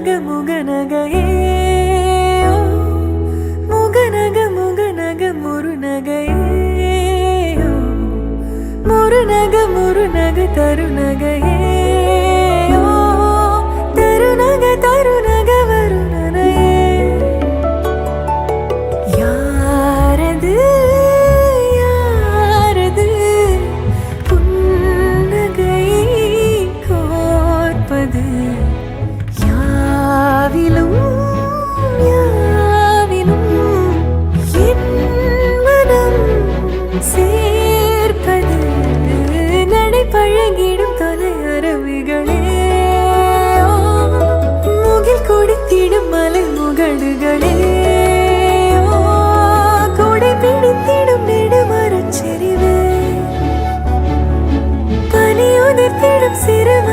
முகநகையே முருநகையே முருநக தருநகையே தருநக வருணனையே யாரது யாரது புன்னகை கோர்ப்பது யாவிலும் யாவிலும் என் மனம் சேர்ப்பது நடை பழகிடும் தொலை அரவிகளே முகில் கொடுத்திடும் மலை முகடுகளே கொடை பிடித்திடும் நெடுமரச் செறிவே பனி உதிர்த்திடும் சிறும